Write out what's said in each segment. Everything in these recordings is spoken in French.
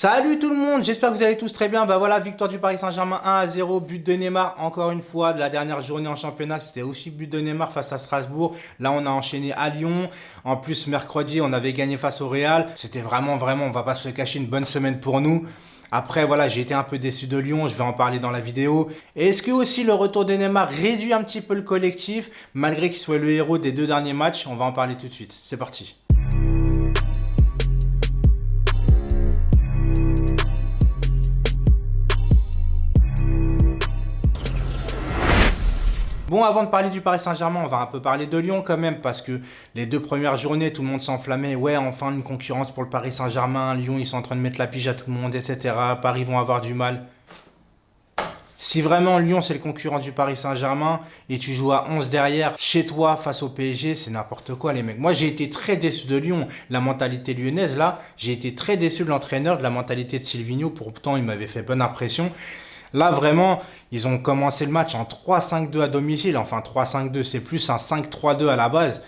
Salut tout le monde, j'espère que vous allez tous très bien. Bah voilà, victoire du Paris Saint-Germain 1-0, but de Neymar encore une fois de la dernière journée en championnat. C'était aussi but de Neymar face à Strasbourg. Là, on a enchaîné à Lyon. En plus, mercredi, on avait gagné face au Real. C'était vraiment, on va pas se le cacher, une bonne semaine pour nous. Après, voilà, j'ai été un peu déçu de Lyon, je vais en parler dans la vidéo. Et est-ce que aussi le retour de Neymar réduit un petit peu le collectif, malgré qu'il soit le héros des deux derniers matchs? On va en parler tout de suite. C'est parti. Bon, avant de parler du Paris Saint-Germain, on va un peu parler de Lyon quand même, parce que les deux premières journées, tout le monde s'enflammait. Ouais, enfin une concurrence pour le Paris Saint-Germain. Lyon, ils sont en train de mettre la pige à tout le monde, etc. Paris vont avoir du mal. Si vraiment Lyon, c'est le concurrent du Paris Saint-Germain, et tu joues à 11 derrière, chez toi, face au PSG, c'est n'importe quoi, les mecs. Moi, j'ai été très déçu de Lyon. La mentalité lyonnaise, là, j'ai été très déçu de l'entraîneur, de la mentalité de Silvino. Pourtant, il m'avait fait bonne impression. Là, vraiment, ils ont commencé le match en 3-5-2 à domicile. Enfin, 3-5-2, c'est plus un 5-3-2 à la base.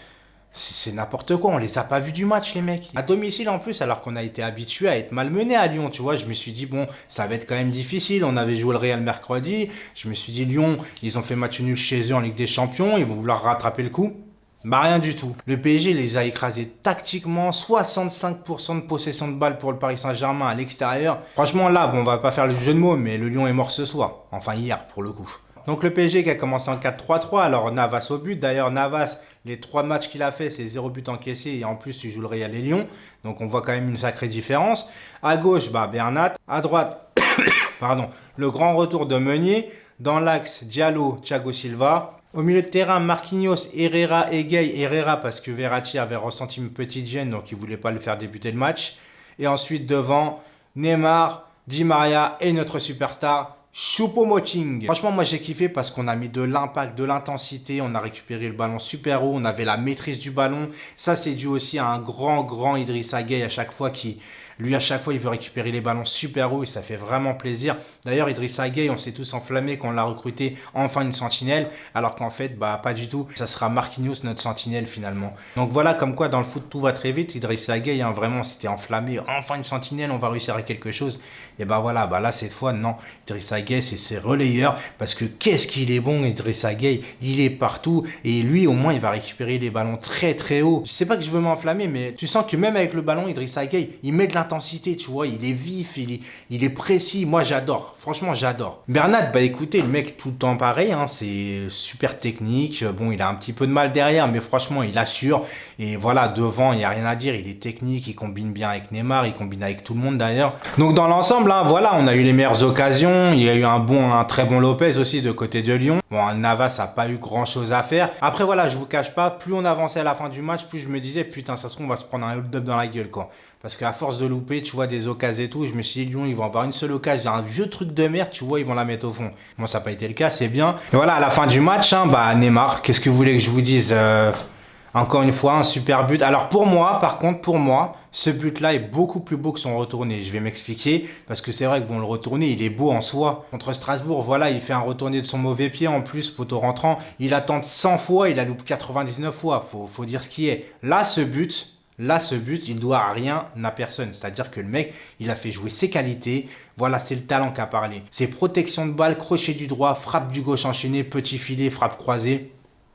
C'est n'importe quoi, on les a pas vus du match, les mecs. À domicile en plus, alors qu'on a été habitué à être malmené à Lyon, tu vois. Je me suis dit, bon, ça va être quand même difficile. On avait joué le Real mercredi. Je me suis dit, Lyon, ils ont fait match nul chez eux en Ligue des Champions. Ils vont vouloir rattraper le coup. Bah rien du tout. Le PSG les a écrasés tactiquement, 65% de possession de balle pour le Paris Saint-Germain à l'extérieur. Franchement là, bon, on va pas faire le jeu de mots, mais le Lion est mort ce soir. Enfin hier pour le coup. Donc le PSG qui a commencé en 4-3-3, alors Navas au but. D'ailleurs Navas, les 3 matchs qu'il a fait, c'est 0 but encaissé et en plus tu joues le Real et Lyon. Donc on voit quand même une sacrée différence. À gauche, bah Bernat. À droite, pardon, le grand retour de Meunier. Dans l'axe, Diallo, Thiago Silva. Au milieu de terrain, Marquinhos, Herrera et Gueye. Herrera parce que Verratti avait ressenti une petite gêne, donc il ne voulait pas le faire débuter le match. Et ensuite devant, Neymar, Di Maria et notre superstar, Choupo-Moting. Franchement, moi j'ai kiffé parce qu'on a mis de l'impact, de l'intensité, on a récupéré le ballon super haut, on avait la maîtrise du ballon. Ça c'est dû aussi à un grand Idrissa Gueye à chaque fois à chaque fois, il veut récupérer les ballons super haut et ça fait vraiment plaisir. D'ailleurs, Idrissa Gueye, on s'est tous enflammés quand on l'a recruté enfin une sentinelle, alors qu'en fait, bah pas du tout. Ça sera Marquinhos, notre sentinelle finalement. Donc voilà, comme quoi dans le foot, tout va très vite. Idrissa Gueye, hein, vraiment, c'était enflammé. Enfin une sentinelle, on va réussir à quelque chose. Et bah voilà, bah là, cette fois, non. Idrissa Gueye, c'est ses relayeurs, parce que qu'est-ce qu'il est bon, Idrissa Gueye. Il est partout et lui, au moins, il va récupérer les ballons très haut. Je sais pas que je veux m'enflammer, mais tu sens que même avec le ballon, Idrissa Gueye, il met de l'intensité, tu vois, il est vif, il est précis. Moi, j'adore. Franchement, j'adore. Bernat, bah écoutez, le mec, tout le temps pareil, hein, c'est super technique. Bon, il a un petit peu de mal derrière, mais franchement, il assure. Et voilà, devant, il n'y a rien à dire. Il est technique, il combine bien avec Neymar, il combine avec tout le monde d'ailleurs. Donc, dans l'ensemble, hein, voilà, on a eu les meilleures occasions. Il y a eu un très bon Lopez aussi de côté de Lyon. Bon, Navas n'a pas eu grand chose à faire. Après, voilà, je vous cache pas, plus on avançait à la fin du match, plus je me disais, putain, ça se trouve, on va se prendre un hold-up dans la gueule, quoi. Parce qu'à force de louper, tu vois, des occasions et tout, je me suis dit, Lyon, ils vont avoir une seule occasion, un vieux truc de merde, tu vois, ils vont la mettre au fond. Bon, ça n'a pas été le cas, c'est bien. Et voilà, à la fin du match, hein, bah, Neymar, qu'est-ce que vous voulez que je vous dise encore une fois, un super but. Alors pour moi, par contre, ce but-là est beaucoup plus beau que son retourné. Je vais m'expliquer, parce que c'est vrai que bon, le retourné, il est beau en soi. Contre Strasbourg, voilà, il fait un retourné de son mauvais pied en plus, poteau rentrant. Il attend 100 fois, il a loupé 99 fois. Faut dire ce qui est. Là, ce but, il doit rien à personne. C'est-à-dire que le mec, il a fait jouer ses qualités. Voilà, c'est le talent qui a parlé. Ses protections de balle, crochet du droit, frappe du gauche enchaîné, petit filet, frappe croisée.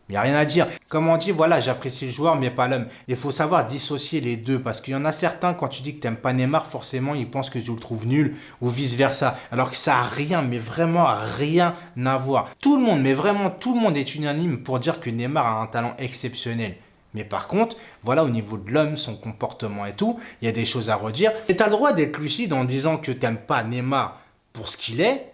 Il n'y a rien à dire. Comme on dit, voilà, j'apprécie le joueur, mais pas l'homme. Il faut savoir dissocier les deux, parce qu'il y en a certains, quand tu dis que tu n'aimes pas Neymar, forcément, ils pensent que tu le trouves nul, ou vice-versa. Alors que ça n'a rien, mais vraiment rien à voir. Tout le monde, mais vraiment tout le monde est unanime pour dire que Neymar a un talent exceptionnel. Mais par contre, voilà, au niveau de l'homme, son comportement et tout, il y a des choses à redire. Et tu as le droit d'être lucide en disant que tu n'aimes pas Neymar pour ce qu'il est,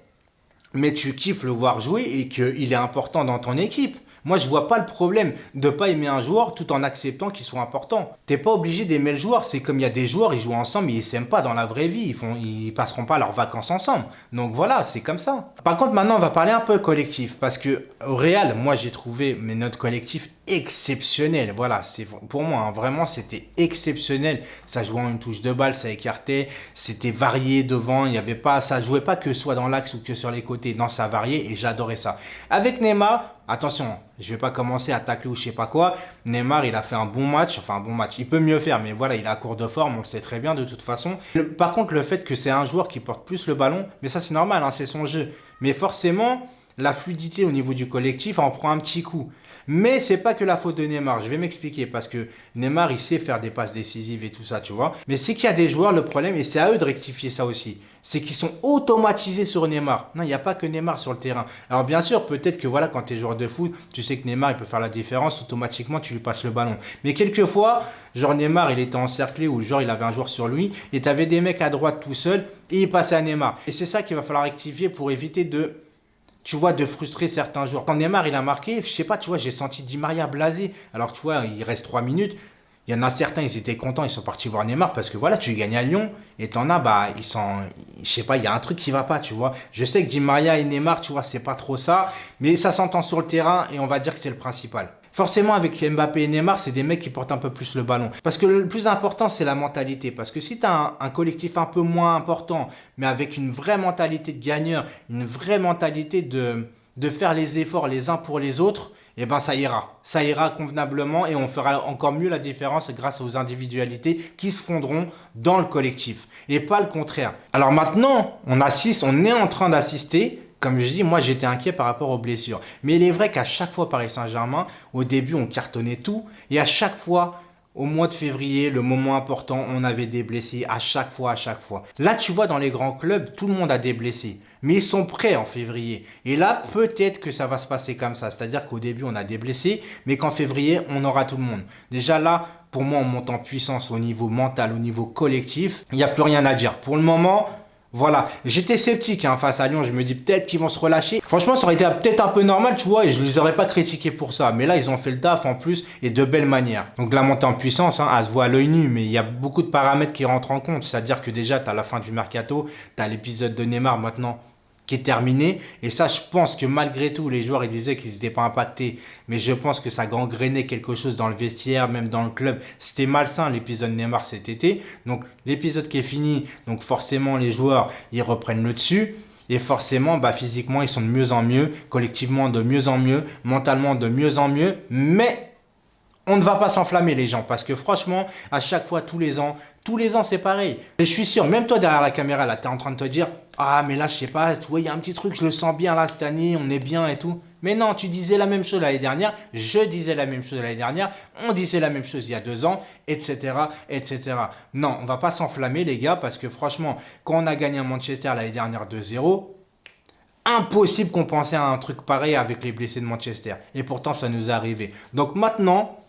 mais tu kiffes le voir jouer et qu'il est important dans ton équipe. Moi, je vois pas le problème de pas aimer un joueur tout en acceptant qu'il soit important. T'es pas obligé d'aimer le joueur. C'est comme il y a des joueurs, ils jouent ensemble, mais ils s'aiment pas dans la vraie vie. Ils passeront pas leurs vacances ensemble. Donc voilà, c'est comme ça. Par contre, maintenant, on va parler un peu collectif. Parce que au Real, moi, j'ai trouvé notre collectif exceptionnel. Voilà, c'est pour moi, hein, vraiment, c'était exceptionnel. Ça jouait en une touche de balle, ça écartait, c'était varié devant. Il y avait pas, ça jouait pas que soit dans l'axe ou que sur les côtés. Non, ça variait et j'adorais ça. Avec Neymar, attention, je vais pas commencer à tacler ou je sais pas quoi. Neymar, il a fait un bon match, enfin un bon match. Il peut mieux faire, mais voilà, il est à court de forme, on le sait très bien de toute façon. Par contre, le fait que c'est un joueur qui porte plus le ballon, mais ça c'est normal, hein, c'est son jeu. Mais forcément, la fluidité au niveau du collectif en prend un petit coup. Mais c'est pas que la faute de Neymar, je vais m'expliquer parce que Neymar il sait faire des passes décisives et tout ça, tu vois. Mais c'est qu'il y a des joueurs, le problème, et c'est à eux de rectifier ça aussi, c'est qu'ils sont automatisés sur Neymar. Non, il n'y a pas que Neymar sur le terrain. Alors bien sûr, peut-être que voilà, quand tu es joueur de foot, tu sais que Neymar il peut faire la différence, automatiquement tu lui passes le ballon. Mais quelquefois, genre Neymar il était encerclé ou genre il avait un joueur sur lui et tu avais des mecs à droite tout seul et il passait à Neymar. Et c'est ça qu'il va falloir rectifier pour éviter de, tu vois, de frustrer certains joueurs. Quand Neymar, il a marqué, je sais pas, tu vois, j'ai senti Di Maria blasé. Alors, tu vois, il reste 3 minutes. Il y en a certains, ils étaient contents, ils sont partis voir Neymar parce que voilà, tu gagnes à Lyon et t'en as, bah, ils sont, je sais pas, il y a un truc qui va pas, tu vois. Je sais que Di Maria et Neymar, tu vois, c'est pas trop ça, mais ça s'entend sur le terrain et on va dire que c'est le principal. Forcément, avec Mbappé et Neymar, c'est des mecs qui portent un peu plus le ballon. Parce que le plus important, c'est la mentalité. Parce que si tu as un collectif un peu moins important, mais avec une vraie mentalité de gagneur, une vraie mentalité de faire les efforts les uns pour les autres, eh ben ça ira. Ça ira convenablement et on fera encore mieux la différence grâce aux individualités qui se fondront dans le collectif. Et pas le contraire. Alors maintenant, on est en train d'assister. Comme je dis, moi j'étais inquiet par rapport aux blessures. Mais il est vrai qu'à chaque fois Paris Saint-Germain, au début on cartonnait tout. Et à chaque fois, au mois de février, le moment important, on avait des blessés à chaque fois, à chaque fois. Là tu vois, dans les grands clubs, tout le monde a des blessés. Mais ils sont prêts en février. Et là, peut-être que ça va se passer comme ça. C'est-à-dire qu'au début, on a des blessés, mais qu'en février, on aura tout le monde. Déjà là, pour moi, on monte en puissance au niveau mental, au niveau collectif. Il n'y a plus rien à dire. Pour le moment... Voilà, j'étais sceptique face à Lyon, je me dis peut-être qu'ils vont se relâcher. Franchement, ça aurait été peut-être un peu normal, tu vois, et je ne les aurais pas critiqués pour ça. Mais là, ils ont fait le taf en plus et de belle manière. Donc la montée en puissance, elle se voit à l'œil nu, mais il y a beaucoup de paramètres qui rentrent en compte. C'est-à-dire que déjà, tu as la fin du mercato, tu as l'épisode de Neymar maintenant qui est terminé. Et ça, je pense que malgré tout, les joueurs, ils disaient qu'ils n'étaient pas impactés. Mais je pense que ça gangrénait quelque chose dans le vestiaire, même dans le club. C'était malsain, l'épisode Neymar cet été. Donc, l'épisode qui est fini, donc forcément, les joueurs, ils reprennent le dessus. Et forcément, physiquement, ils sont de mieux en mieux. Collectivement, de mieux en mieux. Mentalement, de mieux en mieux. Mais... on ne va pas s'enflammer les gens parce que franchement, à chaque fois, tous les ans, c'est pareil. Et je suis sûr, même toi derrière la caméra, là, tu es en train de te dire « Ah, mais là, je sais pas, tu vois, il y a un petit truc, je le sens bien là cette année, on est bien et tout. » Mais non, tu disais la même chose l'année dernière, je disais la même chose l'année dernière, on disait la même chose il y a 2 ans, etc., etc. Non, on va pas s'enflammer les gars parce que franchement, quand on a gagné à Manchester l'année dernière 2-0, impossible qu'on pensait à un truc pareil avec les blessés de Manchester. Et pourtant, ça nous est arrivé. Donc maintenant...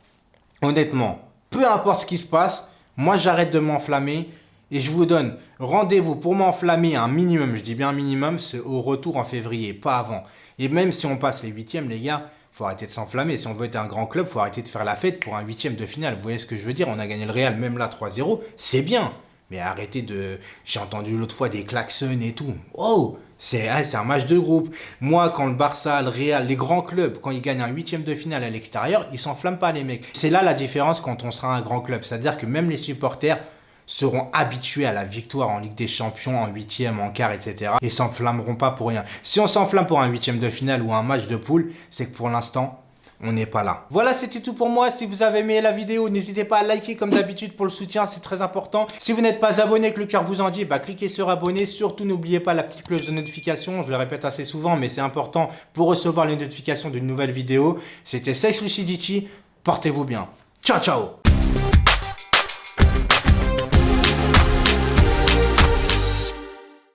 honnêtement, peu importe ce qui se passe, moi j'arrête de m'enflammer et je vous donne rendez-vous pour m'enflammer un minimum, je dis bien un minimum, c'est au retour en février, pas avant. Et même si on passe les 8e, les gars, faut arrêter de s'enflammer. Si on veut être un grand club, faut arrêter de faire la fête pour un 8e de finale. Vous voyez ce que je veux dire? On a gagné le Real, même là 3-0, c'est bien. Mais arrêtez de... J'ai entendu l'autre fois des klaxons et tout. Oh, c'est un match de groupe. Moi, quand le Barça, le Real, les grands clubs, quand ils gagnent un 8e de finale à l'extérieur, ils s'enflamment pas les mecs. C'est là la différence quand on sera un grand club. C'est-à-dire que même les supporters seront habitués à la victoire en Ligue des Champions, en 8e, en quart, etc. Et s'enflammeront pas pour rien. Si on s'enflamme pour un 8e de finale ou un match de poule, c'est que pour l'instant... on n'est pas là. Voilà, c'était tout pour moi. Si vous avez aimé la vidéo, n'hésitez pas à liker comme d'habitude pour le soutien, c'est très important. Si vous n'êtes pas abonné, que le cœur vous en dit, cliquez sur abonner. Surtout, n'oubliez pas la petite cloche de notification. Je le répète assez souvent, mais c'est important pour recevoir les notifications d'une nouvelle vidéo. C'était Seisou Sidici. Portez-vous bien. Ciao, ciao!